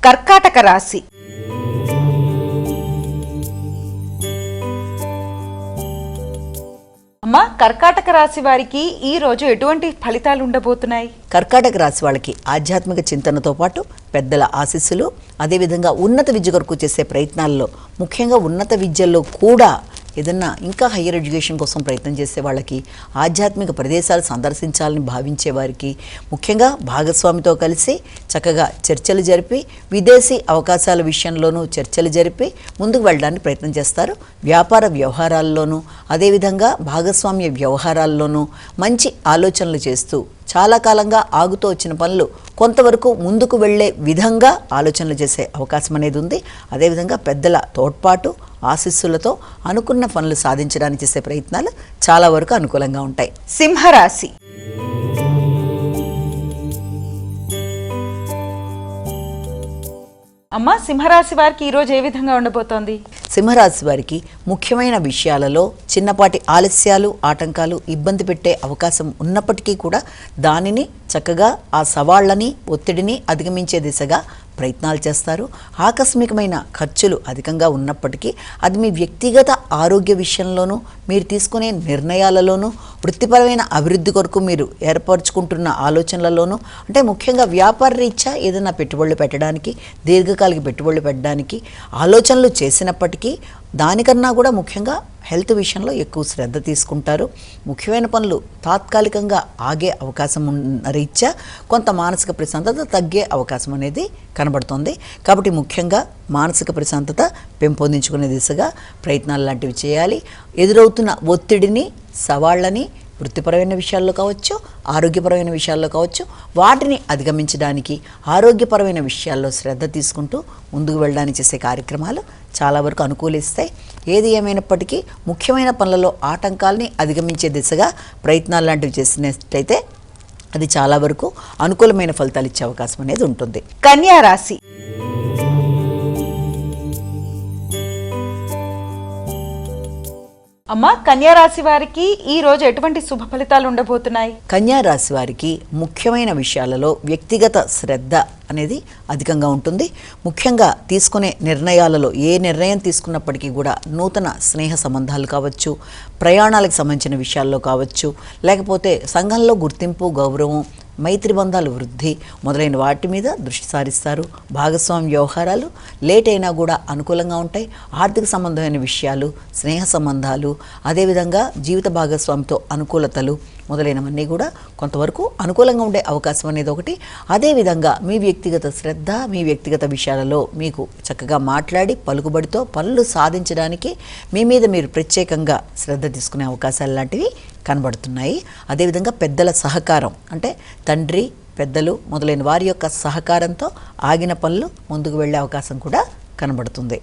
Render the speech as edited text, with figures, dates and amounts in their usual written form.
కర్కాటక రాశి. అమ్మా, కర్కాటక రాశి వారికి ఈ రోజు ఎటువంటి ఫలితాలు ఉండబోతున్నాయి? కర్కాటక రాశి వాళ్ళకి ఆధ్యాత్మిక చింతనతో పాటు పెద్దల ఆశీస్సులు, అదేవిధంగా ఉన్నత విద్య కొరకు చేసే ప్రయత్నాల్లో, ముఖ్యంగా ఉన్నత విద్యల్లో కూడా ఏదన్నా ఇంకా హయ్యర్ ఎడ్యుకేషన్ కోసం ప్రయత్నం చేసే వాళ్ళకి, ఆధ్యాత్మిక ప్రదేశాలు సందర్శించాలని భావించే వారికి, ముఖ్యంగా భాగస్వామితో కలిసి చక్కగా చర్చలు జరిపి విదేశీ అవకాశాల విషయంలోనూ చర్చలు జరిపి ముందుకు వెళ్ళడానికి ప్రయత్నం చేస్తారు. వ్యాపార వ్యవహారాల్లోనూ అదేవిధంగా భాగస్వామ్య వ్యవహారాల్లోనూ మంచి ఆలోచనలు చేస్తూ చాలా కాలంగా ఆగుతూ వచ్చిన పనులు కొంతవరకు ముందుకు వెళ్లే విధంగా ఆలోచనలు చేసే అవకాశం అనేది ఉంది. అదేవిధంగా పెద్దల తోడ్పాటు, ఆశీస్సులతో అనుకున్న పనులు సాధించడానికి చేసే ప్రయత్నాలు చాలా వరకు అనుకూలంగా ఉంటాయి. సింహరాశి. అమ్మా, సింహరాశి వారికి ఈరోజు ఏ విధంగా ఉండబోతోంది? సింహరాశి వారికి ముఖ్యమైన విషయాలలో చిన్నపాటి ఆలస్యాలు, ఆటంకాలు ఇబ్బంది పెట్టే అవకాశం ఉన్నప్పటికీ కూడా దానిని చక్కగా ఆ సవాళ్ళని, ఒత్తిడిని అధిగమించే దిశగా ప్రయత్నాలు చేస్తారు. ఆకస్మికమైన ఖర్చులు అధికంగా ఉన్నప్పటికీ అది మీ వ్యక్తిగత ఆరోగ్య విషయంలోనూ, మీరు తీసుకునే నిర్ణయాలలోనూ, వృత్తిపరమైన అభివృద్ధి కొరకు మీరు ఏర్పరచుకుంటున్న ఆలోచనలలోనూ, అంటే ముఖ్యంగా వ్యాపార రీత్యా ఏదైనా పెట్టుబడులు పెట్టడానికి, దీర్ఘకాలిక పెట్టుబడులు పెట్టడానికి ఆలోచనలు చేసినప్పటికీ దానికన్నా కూడా ముఖ్యంగా హెల్త్ విషయంలో ఎక్కువ శ్రద్ధ తీసుకుంటారు. ముఖ్యమైన పనులు తాత్కాలికంగా ఆగే అవకాశం ఉన్న రీత్యా కొంత మానసిక ప్రశాంతత తగ్గే అవకాశం అనేది కనబడుతుంది. కాబట్టి ముఖ్యంగా మానసిక ప్రశాంతత పెంపొందించుకునే దిశగా ప్రయత్నాలు లాంటివి చేయాలి. ఎదురవుతున్న ఒత్తిడిని, సవాళ్ళని వృత్తిపరమైన విషయాల్లో కావచ్చు, ఆరోగ్యపరమైన విషయాల్లో కావచ్చు, వాటిని అధిగమించడానికి ఆరోగ్యపరమైన విషయాల్లో శ్రద్ధ తీసుకుంటూ ముందుకు వెళ్ళడానికి చేసే కార్యక్రమాలు చాలా వరకు అనుకూలిస్తాయి. ఏది ఏమైనప్పటికీ ముఖ్యమైన పనులలో ఆటంకాలని అధిగమించే దిశగా ప్రయత్నాలు లాంటివి చేసినట్లయితే అది చాలా వరకు అనుకూలమైన ఫలితాలు ఇచ్చే అవకాశం అనేది ఉంటుంది. కన్యా రాశి. అమ్మా, కన్యా రాశి వారికి ఈ రోజు ఎటువంటి శుభ ఫలితాలు ఉండబోతున్నాయి? కన్యా రాశి వారికి ముఖ్యమైన విషయాలలో వ్యక్తిగత శ్రద్ధ అనేది అధికంగా ఉంటుంది. ముఖ్యంగా తీసుకునే నిర్ణయాలలో ఏ నిర్ణయం తీసుకున్నప్పటికీ కూడా నూతన స్నేహ సంబంధాలు కావచ్చు, ప్రయాణాలకు సంబంధించిన విషయాల్లో కావచ్చు, లేకపోతే సంఘంలో గుర్తింపు, గౌరవం, మైత్రి బంధాలు వృద్ధి మొదలైన వాటి మీద దృష్టి సారిస్తారు. భాగస్వామ్య వ్యవహారాలు లేట్ అయినా కూడా అనుకూలంగా ఉంటాయి. ఆర్థిక సంబంధమైన విషయాలు, స్నేహ సంబంధాలు, అదేవిధంగా జీవిత భాగస్వామితో అనుకూలతలు మొదలైనవన్నీ కూడా కొంతవరకు అనుకూలంగా ఉండే అవకాశం అనేది ఒకటి. అదేవిధంగా మీ వ్యక్తిగత శ్రద్ధ, మీ వ్యక్తిగత విషయాలలో మీకు చక్కగా మాట్లాడి పలుకుబడితో పనులు సాధించడానికి మీ మీద మీరు ప్రత్యేకంగా శ్రద్ధ తీసుకునే అవకాశాలు లాంటివి కనబడుతున్నాయి. అదేవిధంగా పెద్దల సహకారం, అంటే తండ్రి, పెద్దలు మొదలైన వారి యొక్క సహకారంతో ఆగిన పనులు ముందుకు వెళ్ళే అవకాశం కూడా కనబడుతుంది.